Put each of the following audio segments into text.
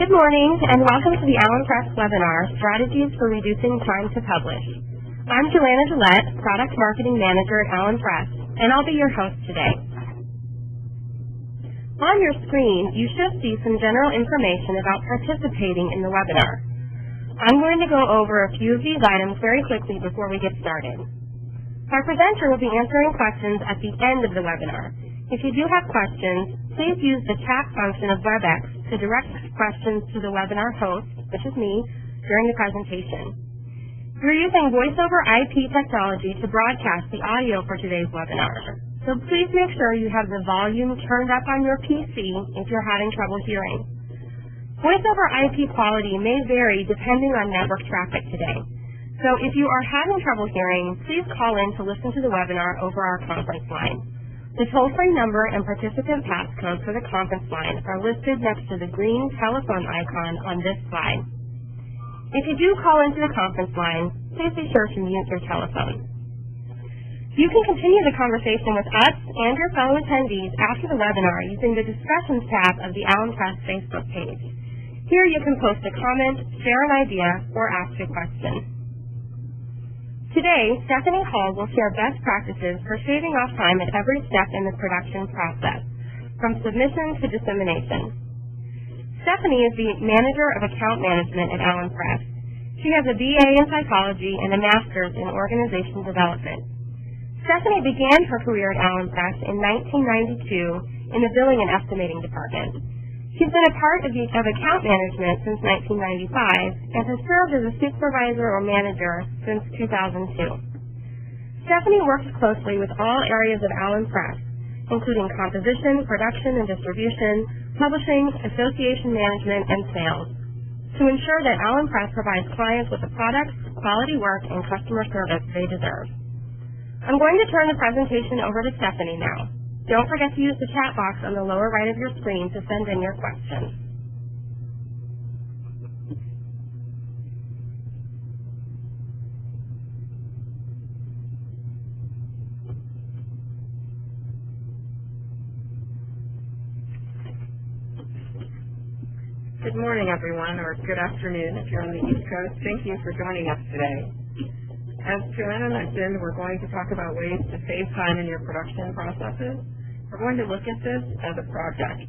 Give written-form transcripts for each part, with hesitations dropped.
Good morning, and welcome to the Allen Press webinar, Strategies for Reducing Time to Publish. I'm Joanna Gillette, Product Marketing Manager at Allen Press, and I'll be your host today. On your screen, you should see some general information about participating in the webinar. I'm going to go over a few of these items very quickly before we get started. Our presenter will be answering questions at the end of the webinar. If you do have questions, please use the chat function of WebEx to direct questions to the webinar host, which is me, during the presentation. We're using voice over IP technology to broadcast the audio for today's webinar, so please make sure you have the volume turned up on your PC if you're having trouble hearing. Voice over IP quality may vary depending on network traffic today, so if you are having trouble hearing, please call in to listen to the webinar over our conference line. The toll-free number and participant passcode for the conference line are listed next to the green telephone icon on this slide. If you do call into the conference line, please be sure to mute your telephone. You can continue the conversation with us and your fellow attendees after the webinar using the Discussions tab of the Allen Press Facebook page. Here you can post a comment, share an idea, or ask a question. Today, Stephanie Hall will share best practices for shaving off time at every step in the production process, from submission to dissemination. Stephanie is the Manager of Account Management at Allen Press. She has a BA in Psychology and a Master's in Organization Development. Stephanie began her career at Allen Press in 1992 in the Billing and Estimating Department. She's been a part of account management since 1995 and has served as a supervisor or manager since 2002. Stephanie works closely with all areas of Allen Press, including composition, production and distribution, publishing, association management, and sales, to ensure that Allen Press provides clients with the products, quality work, and customer service they deserve. I'm going to turn the presentation over to Stephanie now. Don't forget to use the chat box on the lower right of your screen to send in your questions. Good morning, everyone, or good afternoon if you're on the East Coast. Thank you for joining us today. As Joanna mentioned, we're going to talk about ways to save time in your production processes. We're going to look at this as a project.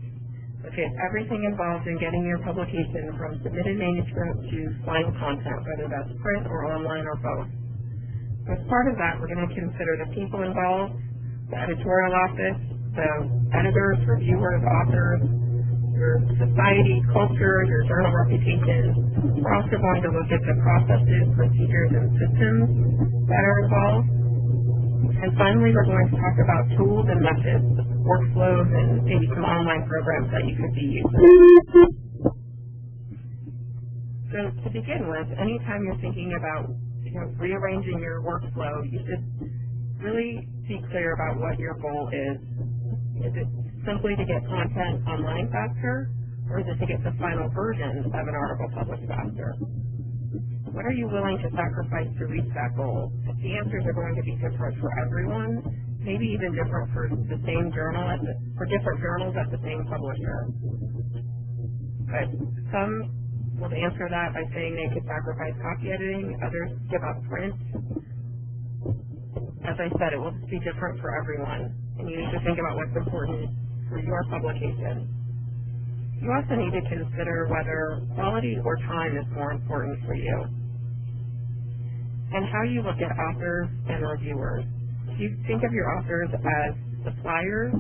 Look at everything involved in getting your publication from submitted manuscript to final content, whether that's print or online or both. As part of that, we're going to consider the people involved, the editorial office, the editors, reviewers, authors, your society, culture, your journal reputation. We're also going to look at the processes, procedures, and systems that are involved. And finally, we're going to talk about tools and methods, workflows, and maybe some online programs that you could be using. So to begin with, anytime you're thinking about rearranging your workflow, you should really be clear about what your goal is. Is it simply to get content online faster, or is it to get the final version of an article published faster? What are you willing to sacrifice to reach that goal? The answers are going to be different for everyone, maybe even different for the same journal, for different journals at the same publisher. But some will answer that by saying they could sacrifice copy editing, others give up print. As I said, it will be different for everyone, and you need to think about what's important for your publication. You also need to consider whether quality or time is more important for you, and how you look at authors and reviewers. Do you think of your authors as suppliers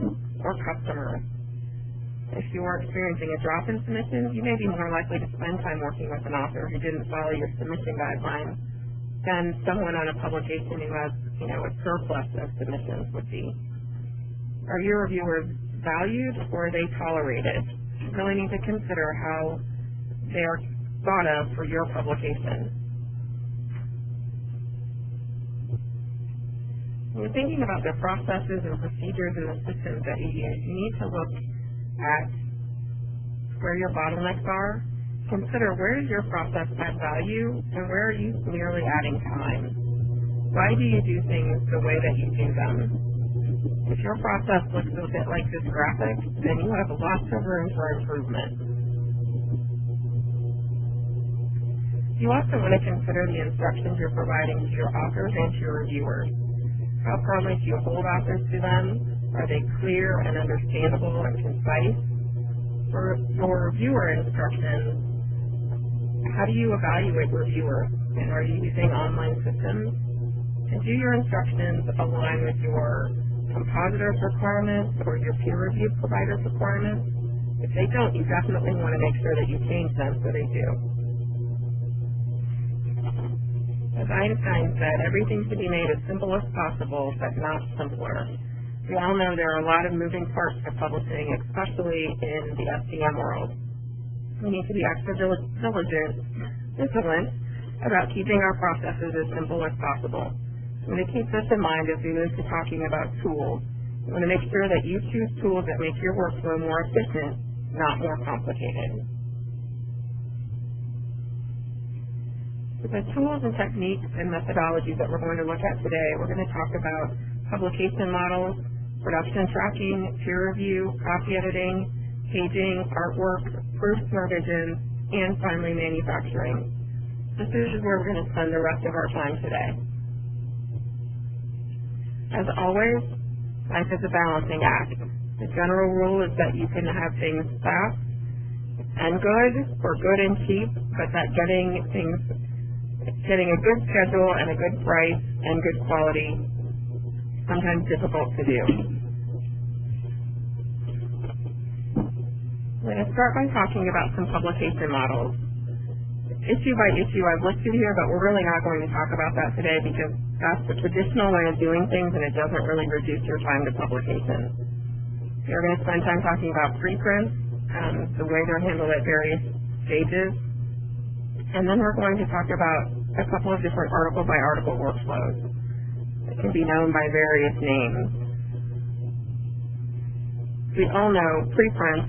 or customers? If you are experiencing a drop in submissions, you may be more likely to spend time working with an author who didn't follow your submission guidelines than someone on a publication who has, a surplus of submissions would be. Are your reviewers valued or are they tolerated? You really need to consider how they are thought of for your publication. When you're thinking about the processes and procedures and the systems that you use, you need to look at where your bottlenecks are. Consider, where does your process add value and where are you merely adding time? Why do you do things the way that you do them? If your process looks a bit like this graphic, then you have lots of room for improvement. You also want to consider the instructions you're providing to your authors and to your reviewers. How firmly do you hold authors to them? Are they clear and understandable and concise? For your reviewer instructions, how do you evaluate reviewers? And are you using online systems? And do your instructions align with your compositor's requirements or your peer-reviewed provider's requirements? If they don't, you definitely want to make sure that you change them so they do. As Einstein said, everything should be made as simple as possible, but not simpler. We all know there are a lot of moving parts to publishing, especially in the STM world. We need to be extra vigilant about keeping our processes as simple as possible. We want to keep this in mind as we move to talking about tools. We want to make sure that you choose tools that make your workflow more efficient, not more complicated. So the tools and techniques and methodologies that we're going to look at today, we're going to talk about publication models, production tracking, peer review, copy editing, paging, artwork, proofs and revisions, and finally manufacturing. This is where we're going to spend the rest of our time today. As always, life is a balancing act. The general rule is that you can have things fast and good, or good and cheap, but that getting a good schedule and a good price and good quality is sometimes difficult to do. I'm going to start by talking about some publication models. Issue by issue I've listed here, but we're really not going to talk about that today because that's the traditional way of doing things and it doesn't really reduce your time to publication. We're going to spend time talking about preprints, the way they're handled at various stages, and then we're going to talk about a couple of different article-by-article workflows that can be known by various names. We all know preprints.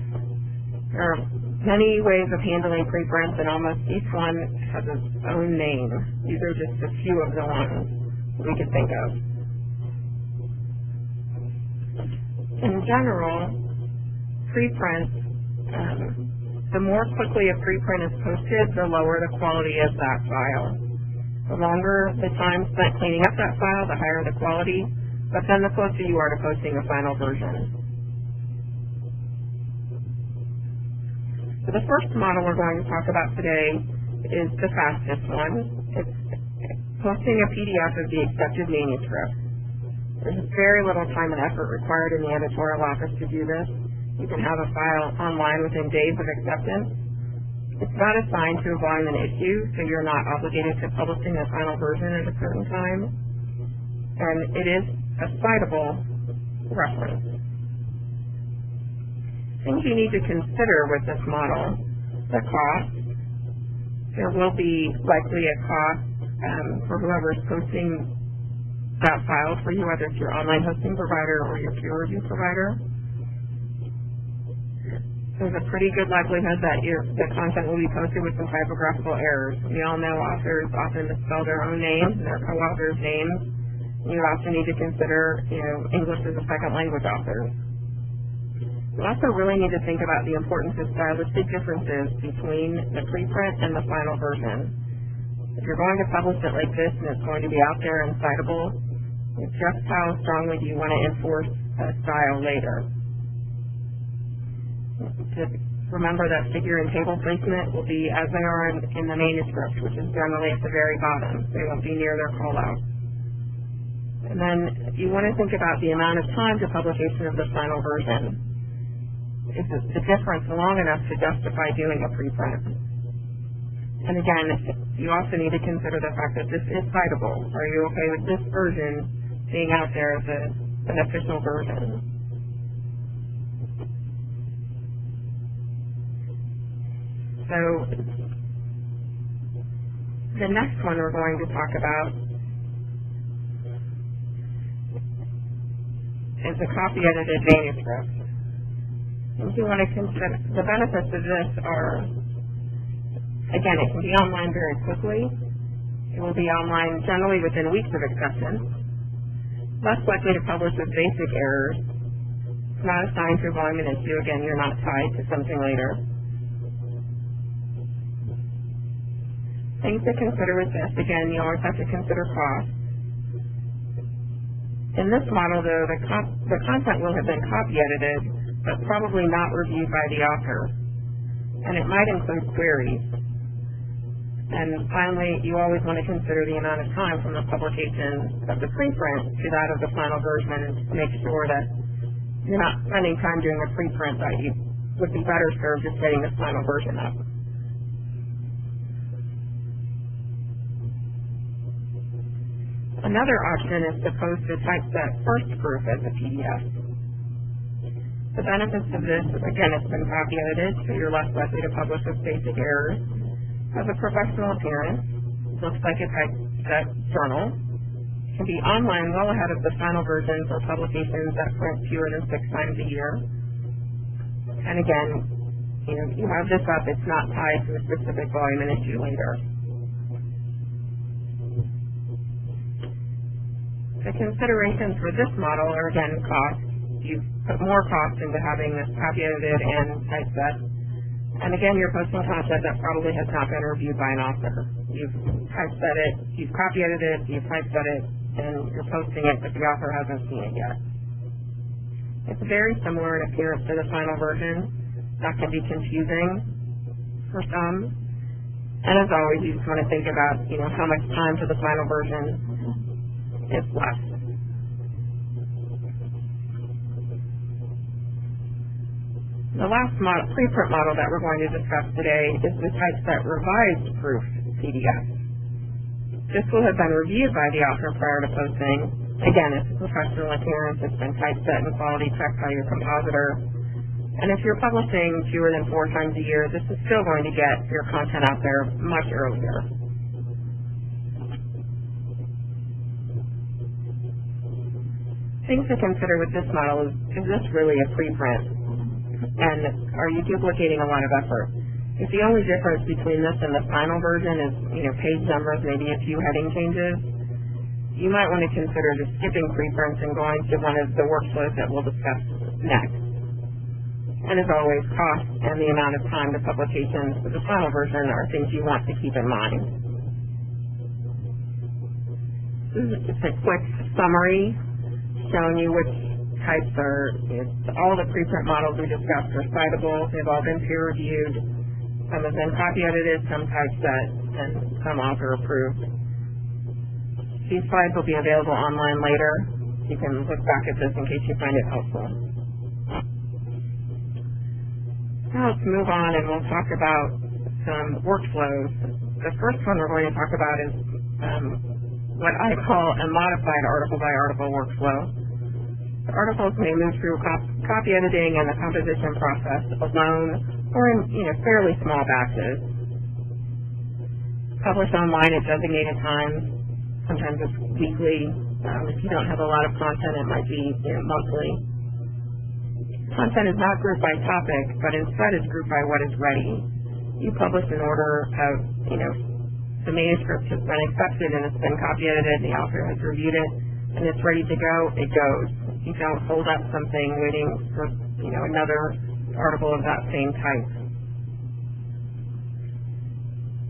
There are many ways of handling preprints, and almost each one has its own name. These are just a few of the ones we could think of. In general, preprints, the more quickly a preprint is posted, the lower the quality of that file. The longer the time spent cleaning up that file, the higher the quality, but then the closer you are to posting a final version. So the first model we're going to talk about today is the fastest one. It's posting a PDF of the accepted manuscript. There's very little time and effort required in the editorial office to do this. You can have a file online within days of acceptance. It's not assigned to a volume and issue, so you're not obligated to publishing a final version at a certain time. And it is a citable reference. Things you need to consider with this model: the cost. There will be likely a cost for whoever is posting that file for you, whether it's your online hosting provider or your peer review provider. There's a pretty good likelihood that the content will be posted with some typographical errors. We all know authors often misspell their own names and their co-authors' names. You also need to consider, English as a second language authors. You also really need to think about the importance of stylistic differences between the preprint and the final version. If you're going to publish it like this and it's going to be out there and citable, just how strongly do you want to enforce a style later? Just remember that figure and table placement will be as they are in the manuscript, which is generally at the very bottom. They won't be near their call-out. And then you want to think about the amount of time to publication of the final version. Is the difference long enough to justify doing a preprint? And again, you also need to consider the fact that this is citable. Are you okay with this version being out there as an official version? So the next one we're going to talk about is a copy-edited manuscript. If you want to consider, the benefits of this are, again, it can be online very quickly. It will be online generally within weeks of acceptance. Less likely to publish with basic errors. It's not assigned to a volume and issue. Again, you're not tied to something later. Things to consider with this, again, you always have to consider cost. In this model, though, the content will have been copy edited, but probably not reviewed by the author, and it might include queries. And finally, you always want to consider the amount of time from the publication of the preprint to that of the final version, and make sure that you're not spending time doing the preprint that you would be better served just getting the final version up. Another option is to post a typeset first proof as a PDF. The benefits of this, again, it's been copy edited, so you're less likely to publish with basic errors. Has a professional appearance, looks like a typeset journal, can be online well ahead of the final version for publications that print fewer than 6 times a year. And again, you have this up, it's not tied to a specific volume and issue later. The considerations for this model are, again, cost. You've put more cost into having this copy edited and typeset. And again, you're posting content that probably has not been reviewed by an author. You've typeset it, you've copy edited it, you've typeset it, and you're posting it, but the author hasn't seen it yet. It's very similar in appearance to the final version. That can be confusing for some. And as always, you just want to think about, how much time to the final version is left. The last preprint model that we're going to discuss today is the typeset revised proof PDF. This will have been reviewed by the author prior to posting. Again, it's a professional appearance, it's been typeset and quality checked by your compositor. And if you're publishing fewer than 4 times a year, this is still going to get your content out there much earlier. Things to consider with this model is this really a preprint? And are you duplicating a lot of effort? If the only difference between this and the final version is, page numbers, maybe a few heading changes, you might want to consider just skipping preprints and going to one of the workflows that we'll discuss next. And as always, cost and the amount of time to publication for the final version are things you want to keep in mind. This is just a quick summary showing you which types are, all the preprint models we discussed are citable. They've all been peer reviewed. Some have been copy edited, some typeset, and some author approved. These slides will be available online later. You can look back at this in case you find it helpful. Now let's move on and we'll talk about some workflows. The first one we're going to talk about is what I call a modified article-by-article workflow. The articles may move through copy editing and the composition process alone or in fairly small batches. Publish online at designated times. Sometimes it's weekly. If you don't have a lot of content, it might be monthly. Content is not grouped by topic, but instead is grouped by what is ready. You publish in order of, the manuscript has been accepted and it's been copy edited, the author has reviewed it, and it's ready to go, it goes. You don't hold up something waiting for, another article of that same type.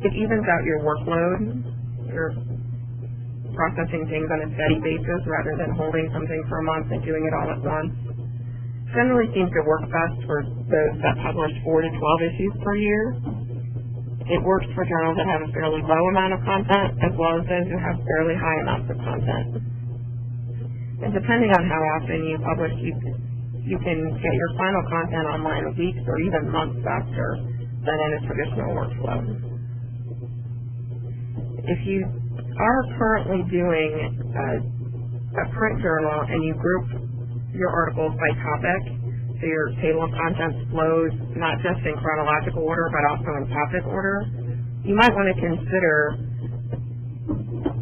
It evens out your workload. You're processing things on a steady basis rather than holding something for a month and doing it all at once. Generally seems to work best for those that publish 4 to 12 issues per year. It works for journals that have a fairly low amount of content as well as those who have fairly high amounts of content. And depending on how often you publish, you can get your final content online weeks or even months faster than in a traditional workflow. If you are currently doing a print journal and you group your articles by topic, so your table of contents flows not just in chronological order but also in topic order, you might want to consider,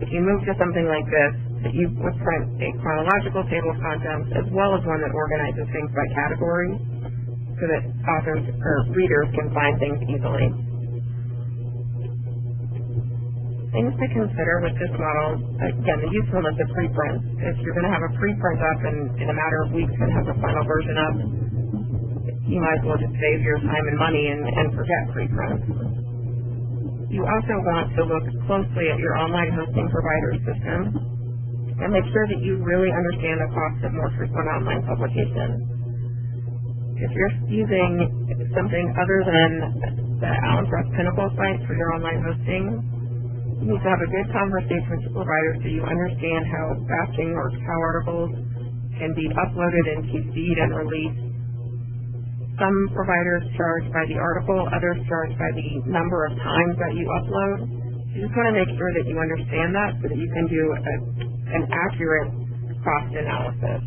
if you move to something like this, that you would print a chronological table of contents as well as one that organizes things by category so that authors or readers can find things easily. Things to consider with this model, again, the usefulness of preprints. If you're going to have a preprint up in a matter of weeks and have the final version up, you might as well just save your time and money and forget preprints. You also want to look closely at your online hosting provider system and make sure that you really understand the cost of more frequent online publication. If you're using something other than the Allen Press Pinnacle site for your online hosting, you need to have a good conversation with your provider so you understand how batching works, how articles can be uploaded into feed and released. Some providers charge by the article, others charge by the number of times that you upload. You just want to make sure that you understand that so that you can do an accurate cost analysis.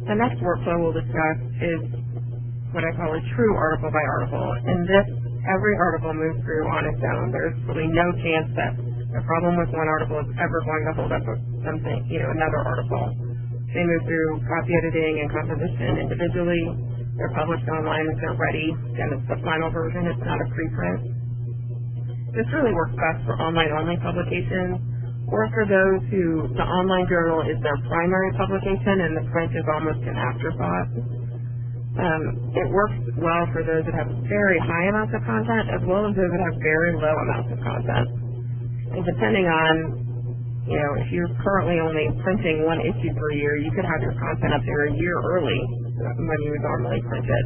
The next workflow we'll discuss is what I call a true article by article. In this, every article moves through on its own. There's really no chance that a problem with one article is ever going to hold up something, another article. They move through copy editing and composition individually. They're published online if they're ready. Again, it's the final version. It's not a preprint. This really works best for online-only publications, or for those who the online journal is their primary publication and the print is almost an afterthought. It works well for those that have very high amounts of content as well as those that have very low amounts of content. And depending on, if you're currently only printing one issue per year, you could have your content up there a year early when you would normally print it.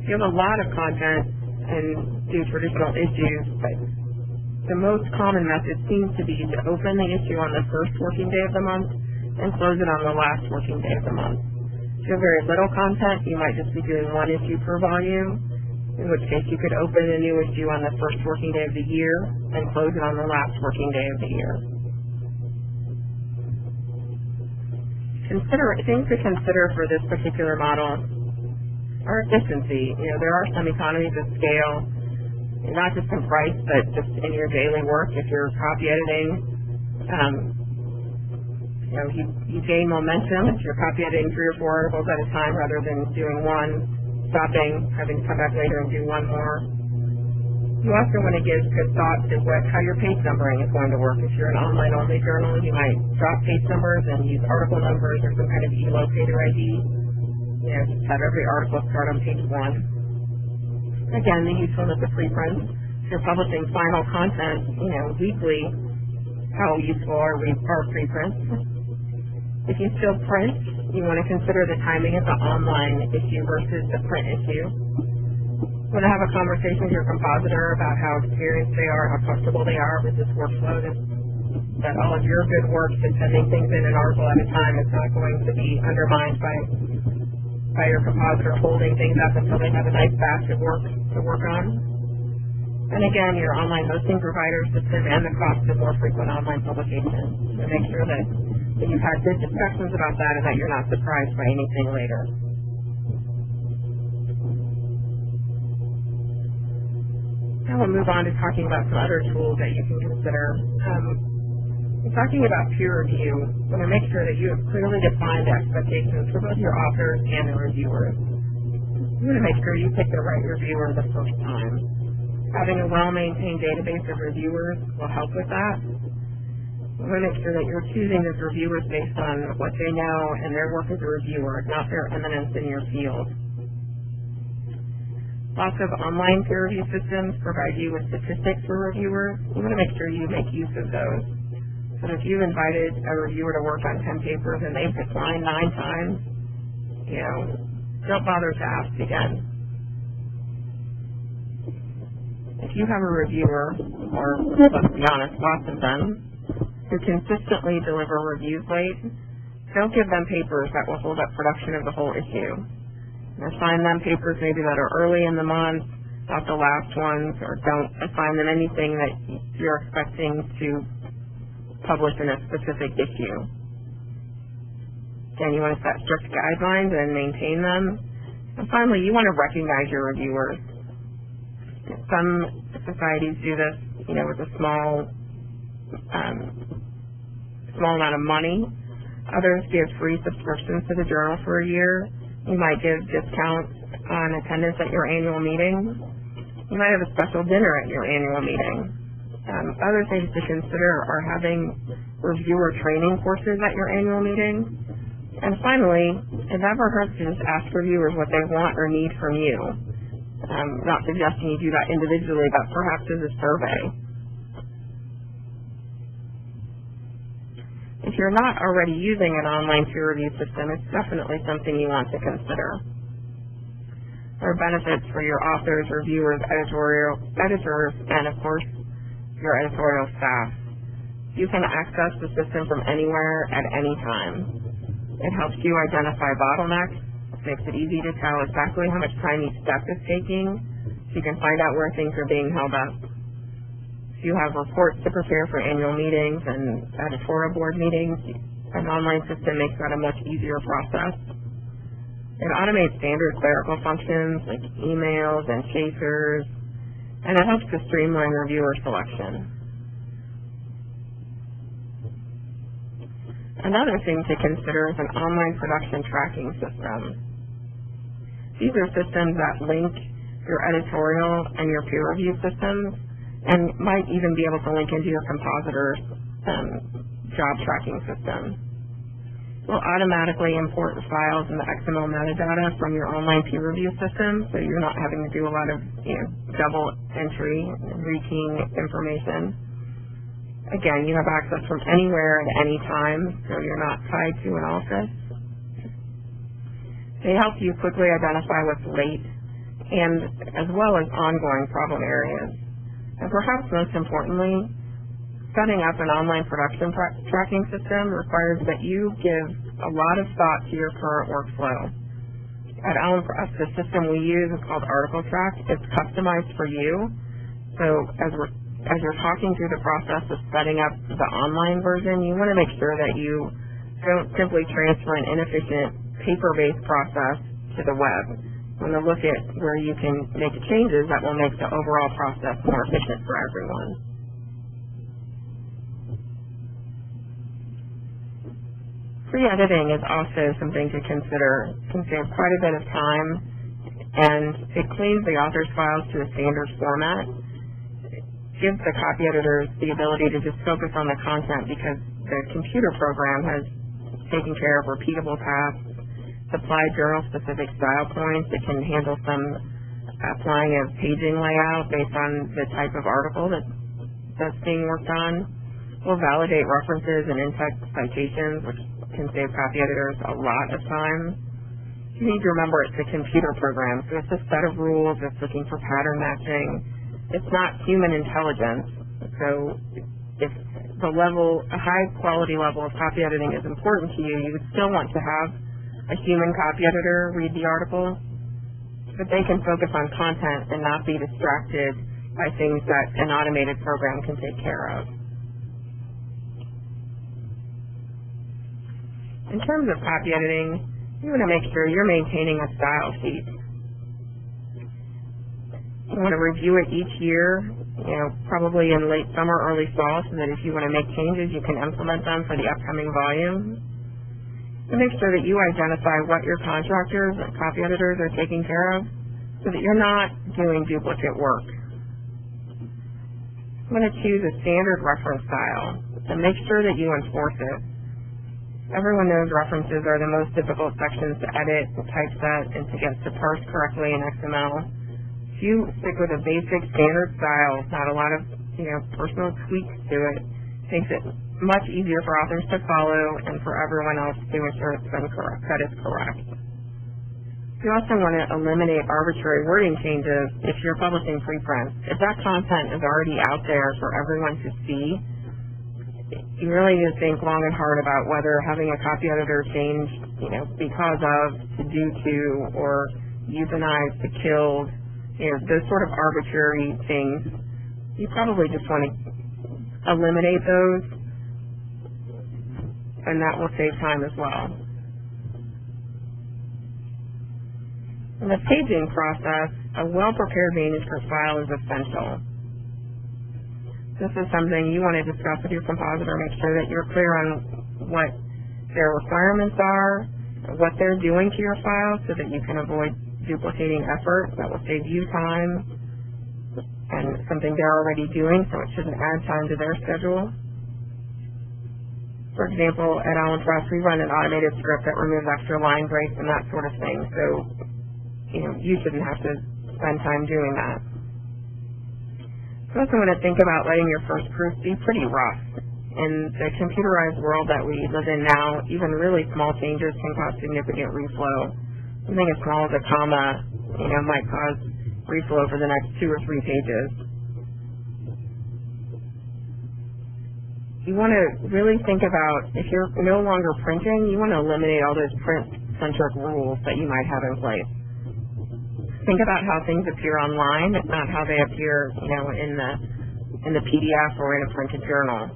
If you have a lot of content and do traditional issues, but the most common method seems to be to open the issue on the first working day of the month and close it on the last working day of the month. If you have very little content, you might just be doing one issue per volume, in which case you could open a new issue on the first working day of the year and close it on the last working day of the year. Things to consider for this particular model are efficiency. There are some economies of scale, not just in price, but just in your daily work. If you're copy editing, you gain momentum if you're copy editing 3 or 4 articles at a time rather than doing one, stopping, having to come back later and do one more. You also want to give good thought to how your page numbering is going to work. If you're an online-only journal, you might drop page numbers and use article numbers or some kind of e-locator ID. Just have every article start on page 1. Again, the usefulness of preprints. If you're publishing final content, weekly, how useful are preprints? If you still print, you want to consider the timing of the online issue versus the print issue. You want to have a conversation with your compositor about how experienced they are, how comfortable they are with this workflow, that all of your good work in sending things in an article at a time is not going to be undermined by your compositor holding things up until they have a nice batch of work to work on. And again, your online hosting provider system and the cost of more frequent online publications. So make sure that you've had good discussions about that and that you're not surprised by anything later. Now we'll move on to talking about some other tools that you can consider. In talking about peer review, you want to make sure that you have clearly defined expectations for both your authors and the reviewers. You want to make sure you pick the right reviewer the first time. Having a well-maintained database of reviewers will help with that. You want to make sure that you're choosing those reviewers based on what they know and their work as a reviewer, not their eminence in your field. Lots of online peer review systems provide you with statistics for reviewers. You want to make sure you make use of those. So if you've invited a reviewer to work on 10 papers and they've declined 9 times, don't bother to ask again. If you have a reviewer, or let's be honest, lots of them, who consistently deliver reviews late, don't give them papers that will hold up production of the whole issue. Assign them papers maybe that are early in the month, not the last ones, or don't assign them anything that you're expecting to publish in a specific issue. Again, you want to set strict guidelines and maintain them. And finally, you want to recognize your reviewers. Some societies do this, with a small amount of money. Others give free subscriptions to the journal for a year. You might give discounts on attendance at your annual meeting. You might have a special dinner at your annual meeting. Other things to consider are having reviewer training courses at your annual meeting, And finally, it never hurts to just ask reviewers what they want or need from you. I'm not suggesting you do that individually, but perhaps as a survey. If you're not already using an online peer review system, it's definitely something you want to consider. There are benefits for your authors, reviewers, editors, and of course, your editorial staff. You can access the system from anywhere at any time. It helps you identify bottlenecks, makes it easy to tell exactly how much time each step is taking, so you can find out where things are being held up. If you have reports to prepare for annual meetings and editorial board meetings, an online system makes that a much easier process. It automates standard clerical functions like emails and chasers, and it helps to streamline reviewer selection. Another thing to consider is an online production tracking system. These are systems that link your editorial and your peer review systems, and might even be able to link into your compositor's job tracking system. It will automatically import files and the XML metadata from your online peer review system, so you're not having to do a lot of double entry and rekeying information. Again, you have access from anywhere at any time, so you're not tied to an office. They help you quickly identify what's late, and as well as ongoing problem areas. And perhaps most importantly, setting up an online production tracking system requires that you give a lot of thought to your current workflow. At Allen Press, the system we use is called Article Track. It's customized for you. So as you're talking through the process of setting up the online version, you want to make sure that you don't simply transfer an inefficient paper-based process to the web. You want to look at where you can make changes that will make the overall process more efficient for everyone. Free editing is also something to consider. It can save quite a bit of time, and it cleans the author's files to a standard format. Gives the copy editors the ability to just focus on the content because the computer program has taken care of repeatable tasks, supplied journal-specific style points. It can handle some applying of paging layout based on the type of article that's being worked on. We'll validate references and in-text citations, which can save copy editors a lot of time. You need to remember it's a computer program, so it's a set of rules. It's looking for pattern matching. It's not human intelligence, so if a high quality level of copy editing is important to you, you would still want to have a human copy editor read the article, but they can focus on content and not be distracted by things that an automated program can take care of. In terms of copy editing, you want to make sure you're maintaining a style sheet. You want to review it each year, probably in late summer, early fall, so that if you want to make changes, you can implement them for the upcoming volume. And make sure that you identify what your contractors and copy editors are taking care of so that you're not doing duplicate work. I'm going to choose a standard reference style and make sure that you enforce it. Everyone knows references are the most difficult sections to edit, to typeset, and to get to parse correctly in XML. If you stick with a basic standard style, not a lot of personal tweaks to it, makes it much easier for authors to follow and for everyone else to ensure that it's correct. You also want to eliminate arbitrary wording changes if you're publishing preprints. If that content is already out there for everyone to see, you really need to think long and hard about whether having a copy editor change, because of, to due to, or euthanize, to killed, those sort of arbitrary things. You probably just want to eliminate those, and that will save time as well. In the paging process, a well-prepared manuscript file is essential. This is something you want to discuss with your compositor. Make sure that you're clear on what their requirements are, what they're doing to your file, so that you can avoid duplicating effort. That will save you time and something they're already doing, so it shouldn't add time to their schedule. For example, at Allen Press, we run an automated script that removes extra line breaks and that sort of thing. So, you shouldn't have to spend time doing that. You also want to think about letting your first proof be pretty rough. In the computerized world that we live in now, even really small changes can cause significant reflow. Something as small as a comma, might cause reflow for the next 2 or 3 pages. You want to really think about, if you're no longer printing, you want to eliminate all those print-centric rules that you might have in place. Think about how things appear online, not how they appear, in the PDF or in a printed journal.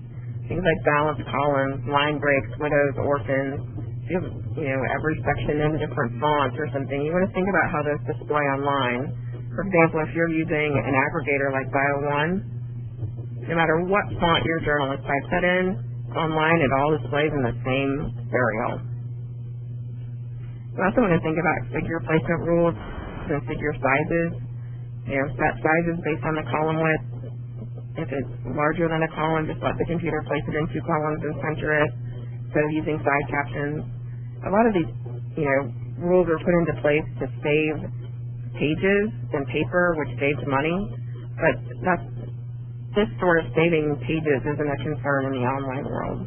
Things like balanced columns, line breaks, widows, orphans. You have, every section in a different font or something. You want to think about how those display online. For example, if you're using an aggregator like Bio1, no matter what font your journal is typeset in, online it all displays in the same stereo. You also want to think about figure placement rules and figure sizes. Set sizes based on the column width. If it's larger than a column, just let the computer place it in 2 columns and center it instead of using side captions. A lot of these, rules are put into place to save pages and paper, which saves money, but this sort of saving pages isn't a concern in the online world.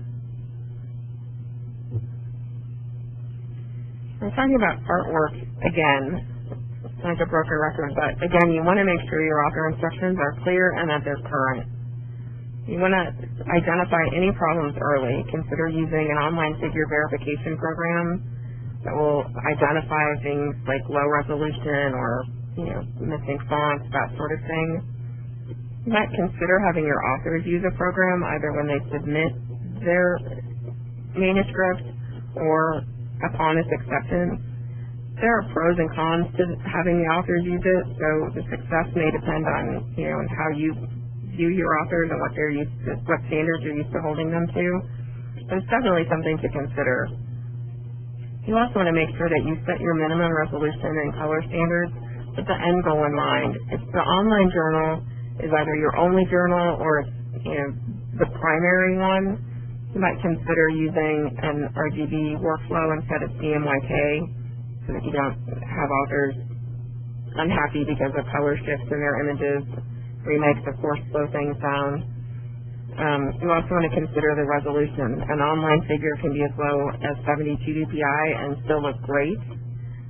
We're talking about artwork again. It's like a broken record, but again, you want to make sure your author instructions are clear and that they're current. You want to identify any problems early. Consider using an online figure verification program that will identify things like low resolution or, missing fonts, that sort of thing. You might consider having your authors use a program either when they submit their manuscript or upon its acceptance. There are pros and cons to having the authors use it, so the success may depend on, how you view your authors and what standards you're used to holding them to. But it's definitely something to consider. You also want to make sure that you set your minimum resolution and color standards with the end goal in mind. If the online journal is either your only journal or it's, the primary one, you might consider using an RGB workflow instead of CMYK, so that you don't have authors unhappy because of color shifts in their images. Remakes, of course, slow things down. You also want to consider the resolution. An online figure can be as low as 72 dpi and still look great.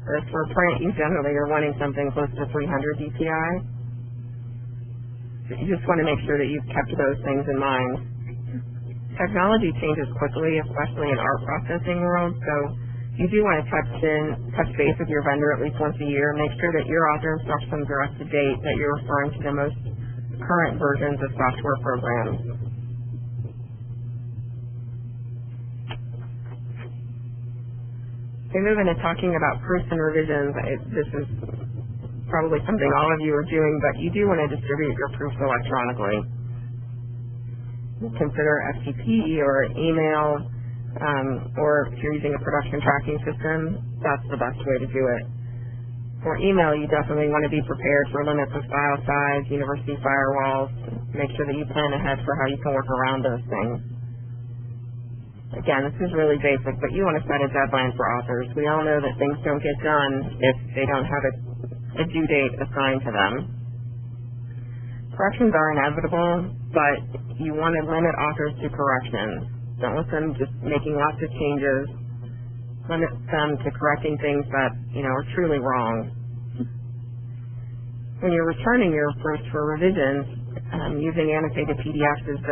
Whereas for print, you generally are wanting something close to 300 dpi. So you just want to make sure that you've kept those things in mind. Technology changes quickly, especially in art processing world, so you do want to touch base with your vendor at least once a year. Make sure that your author instructions are up to date, that you're referring to the most current versions of software programs. So moving to talking about proofs and revisions, this is probably something all of you are doing, but you do want to distribute your proofs electronically. Consider FTP or email. Or if you're using a production tracking system, that's the best way to do it. For email, you definitely want to be prepared for limits of file size, university firewalls. Make sure that you plan ahead for how you can work around those things. Again, this is really basic, but you want to set a deadline for authors. We all know that things don't get done if they don't have a due date assigned to them. Corrections are inevitable, but you want to limit authors to corrections. Don't let them just making lots of changes. Limit them to correcting things that, are truly wrong. When you're returning your proofs for revisions, using annotated PDFs is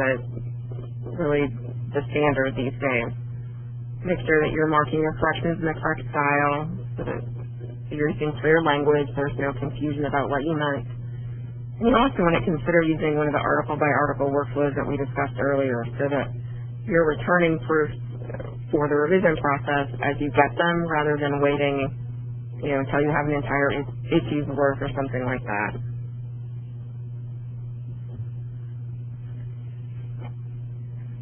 really the standard these days. Make sure that you're marking your corrections in the correct style, so that you're using clear language, there's no confusion about what you meant. And you also want to consider using one of the article-by-article workflows that we discussed earlier, so that you're returning proofs for the revision process as you get them, rather than waiting, until you have an entire issue's worth or something like that.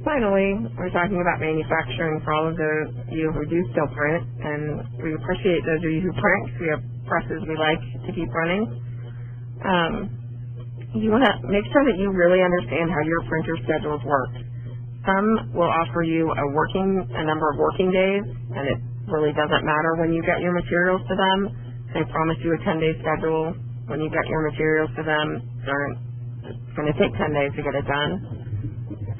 Finally, we're talking about manufacturing for all of those of you who do still print, and we appreciate those of you who print. We have presses we like to keep running. You want to make sure that you really understand how your printer schedules work. Some will offer you a number of working days, and it really doesn't matter when you get your materials to them. They promise you a 10-day schedule. When you get your materials to them, it's going to take 10 days to get it done.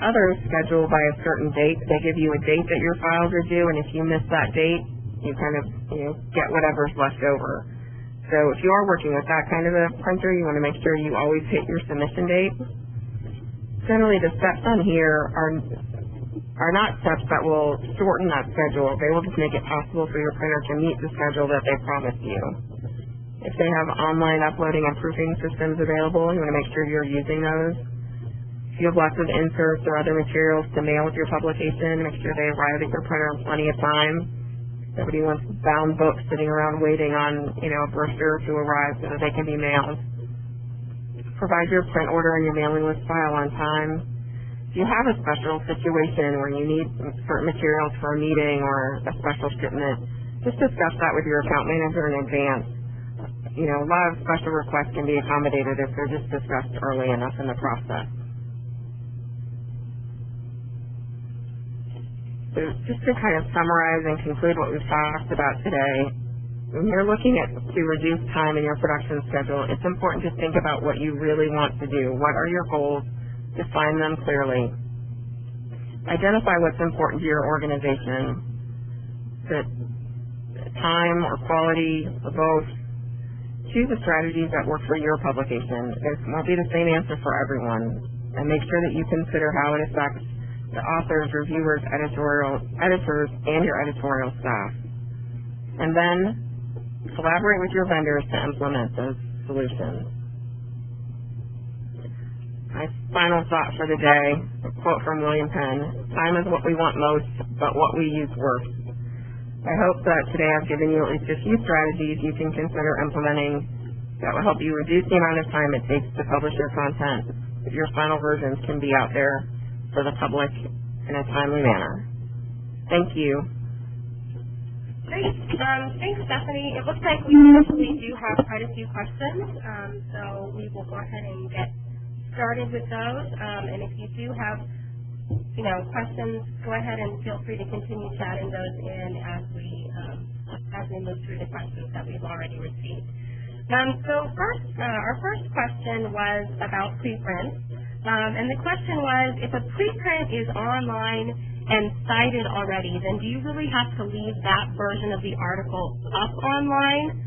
Others schedule by a certain date. They give you a date that your files are due, and if you miss that date, you get whatever's left over. So if you are working with that kind of a printer, you want to make sure you always hit your submission date. Generally, the steps on here are not steps that will shorten that schedule. They will just make it possible for your printer to meet the schedule that they promised you. If they have online uploading and proofing systems available, you want to make sure you're using those. If you have lots of inserts or other materials to mail with your publication, make sure they arrive at your printer in plenty of time. Nobody wants bound books sitting around waiting on, a brochure to arrive so that they can be mailed. Provide your print order and your mailing list file on time. If you have a special situation where you need certain materials for a meeting or a special shipment, just discuss that with your account manager in advance. A lot of special requests can be accommodated if they're just discussed early enough in the process. So just to kind of summarize and conclude what we've talked about today, when you're looking to reduce time in your production schedule, it's important to think about what you really want to do. What are your goals? Define them clearly. Identify what's important to your organization. Is it time or quality or both? Choose the strategies that work for your publication. It won't be the same answer for everyone. And make sure that you consider how it affects the authors, reviewers, editors, and your editorial staff. And then collaborate with your vendors to implement those solutions. My final thought for the day, a quote from William Penn: "Time is what we want most, but what we use worst." I hope that today I've given you at least a few strategies you can consider implementing that will help you reduce the amount of time it takes to publish your content, so your final versions can be out there for the public in a timely manner. Thank you. Great. Thanks, Stephanie. It looks like we actually do have quite a few questions, so we will go ahead and get started with those. And if you do have, questions, go ahead and feel free to continue chatting those in as we move through the questions that we've already received. So first, our first question was about preprints. And the question was, if a preprint is online and cited already, then do you really have to leave that version of the article up online,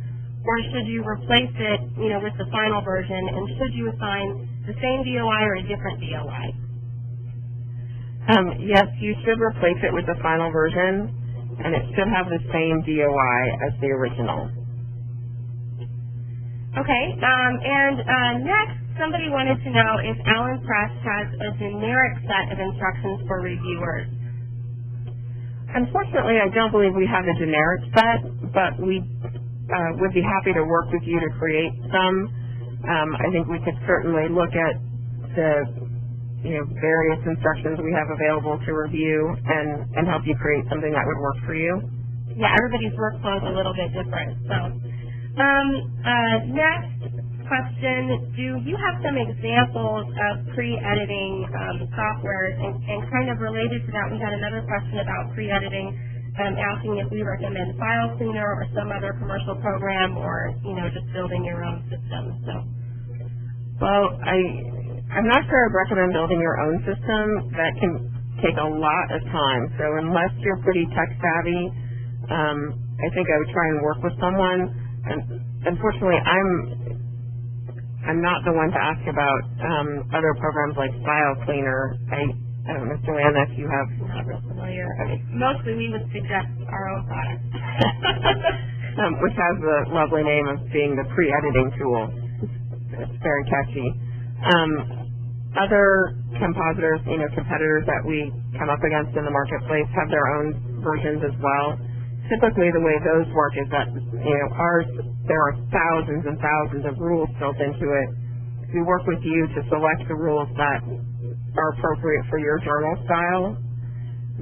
or should you replace it, with the final version, and should you assign the same DOI or a different DOI? Yes, you should replace it with the final version, and it should have the same DOI as the original. Okay, next, somebody wanted to know if Allen Press has a generic set of instructions for reviewers. Unfortunately, I don't believe we have a generic set, but we would be happy to work with you to create some. I think we could certainly look at the various instructions we have available to review and help you create something that would work for you. Yeah, everybody's workflow is a little bit different. So, next question, do you have some examples of pre-editing software? And kind of related to that, we had another question about pre-editing, asking if we recommend File Cleaner or some other commercial program, or just building your own system. So, well, I'm not sure I'd recommend building your own system. That can take a lot of time. So unless you're pretty tech savvy, I think I would try and work with someone. And unfortunately, I'm not the one to ask about other programs like File Cleaner. I don't know, Joanna, if you have. I'm not real familiar. Mostly we would suggest our own product. Which has the lovely name of being the pre-editing tool. It's very catchy. Other compositors, competitors that we come up against in the marketplace have their own versions as well. Typically, the way those work is that, ours, there are thousands and thousands of rules built into it. We work with you to select the rules that are appropriate for your journal style.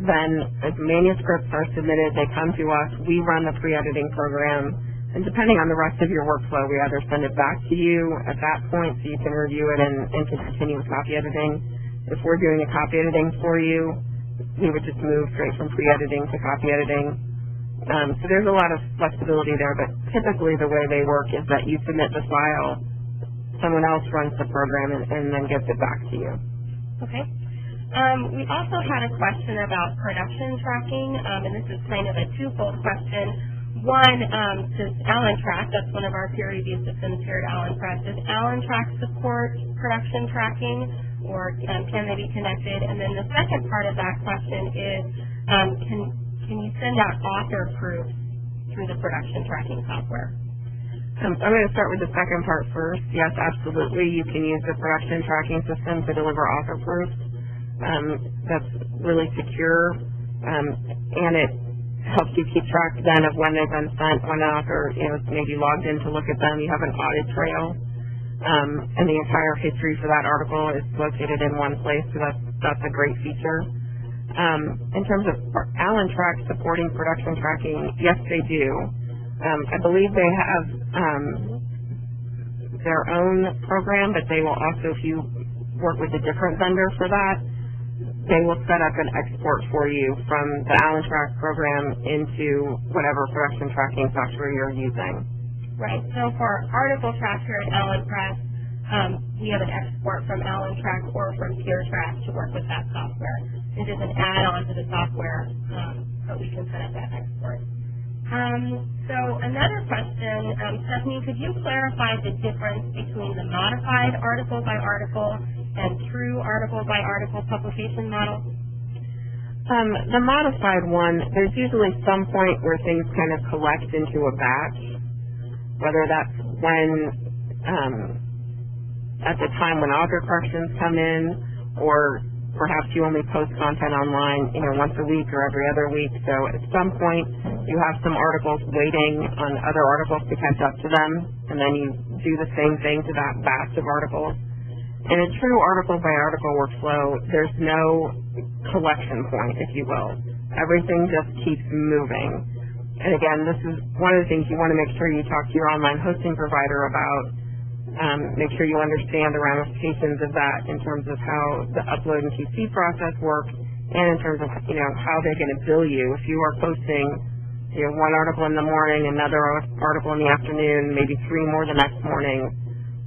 Then, as manuscripts are submitted, they come to us. We run the pre-editing program. And depending on the rest of your workflow, we either send it back to you at that point so you can review it and continue with copy editing. If we're doing the copy editing for you, we would just move straight from pre-editing to copy editing. So there's a lot of flexibility there, but typically the way they work is that you submit the file, someone else runs the program, and then gets it back to you. Okay. We also had a question about production tracking, and this is kind of a twofold question. One, does AllenTrack, that's one of our peer review systems here at AllenTrack, does AllenTrack support production tracking, or can they be connected? And then the second part of that question is, can you send out author proofs through the production tracking software? I'm going to start with the second part first. Yes, absolutely. You can use the production tracking system to deliver author proofs. That's really secure, and it helps you keep track then of when they've been sent, when an author maybe logged in to look at them. You have an audit trail, and the entire history for that article is located in one place, so that's a great feature. In terms of AllenTrack supporting production tracking, yes, they do. I believe they have their own program, but they will also, if you work with a different vendor for that, they will set up an export for you from the AllenTrack program into whatever production tracking software you're using. Right. So for article track here at AllenTrack, we have an export from AllenTrack or from PeerTrack to work with that software. It is an add-on to the software, so we can set up that export. So another question, Stephanie, could you clarify the difference between the modified article by article and true article by article publication model? The modified one, there's usually some point where things kind of collect into a batch, whether that's when at the time when author corrections come in, or perhaps you only post content online, once a week or every other week. So at some point, you have some articles waiting on other articles to catch up to them, and then you do the same thing to that batch of articles. In a true article-by-article workflow, there's no collection point, if you will. Everything just keeps moving. And again, this is one of the things you want to make sure you talk to your online hosting provider about. Make sure you understand the ramifications of that in terms of how the upload and QC process works, and in terms of how they're going to bill you. If you are posting one article in the morning, another article in the afternoon, maybe 3 more the next morning,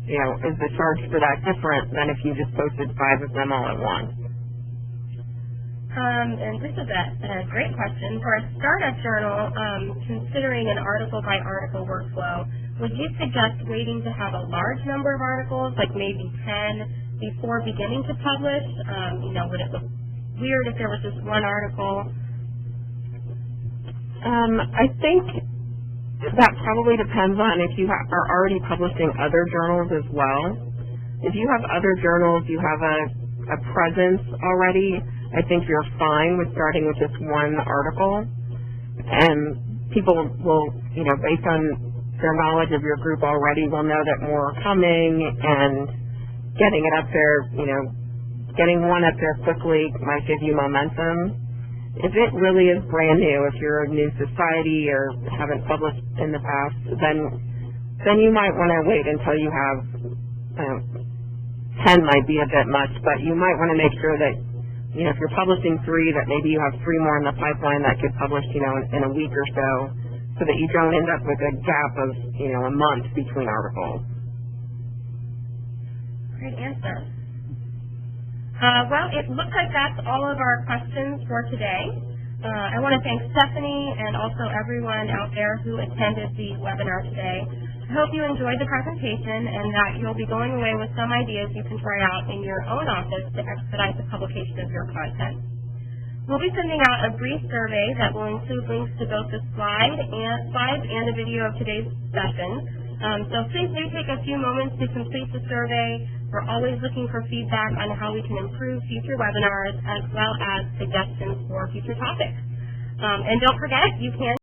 is the charge for that different than if you just posted 5 of them all at once? And this is a great question. For a startup journal, considering an article-by-article workflow, would you suggest waiting to have a large number of articles, like maybe 10, before beginning to publish? Would it look weird if there was just one article? I think that probably depends on if you are already publishing other journals as well. If you have other journals, you have a presence already, I think you're fine with starting with just one article. And people will, based on their knowledge of your group already, will know that more are coming, and getting it up there, getting one up there quickly might give you momentum. If it really is brand new, if you're a new society or haven't published in the past, then you might want to wait until you have 10 might be a bit much, but you might want to make sure that if you're publishing 3, that maybe you have 3 more in the pipeline that get published in a week or so that you don't end up with a gap of a month between articles. Great answer. Well, it looks like that's all of our questions for today. I want to thank Stephanie and also everyone out there who attended the webinar today. I hope you enjoyed the presentation and that you'll be going away with some ideas you can try out in your own office to expedite the publication of your content. We'll be sending out a brief survey that will include links to both the slides and a video of today's session. So please do take a few moments to complete the survey. We're always looking for feedback on how we can improve future webinars as well as suggestions for future topics. And don't forget, you can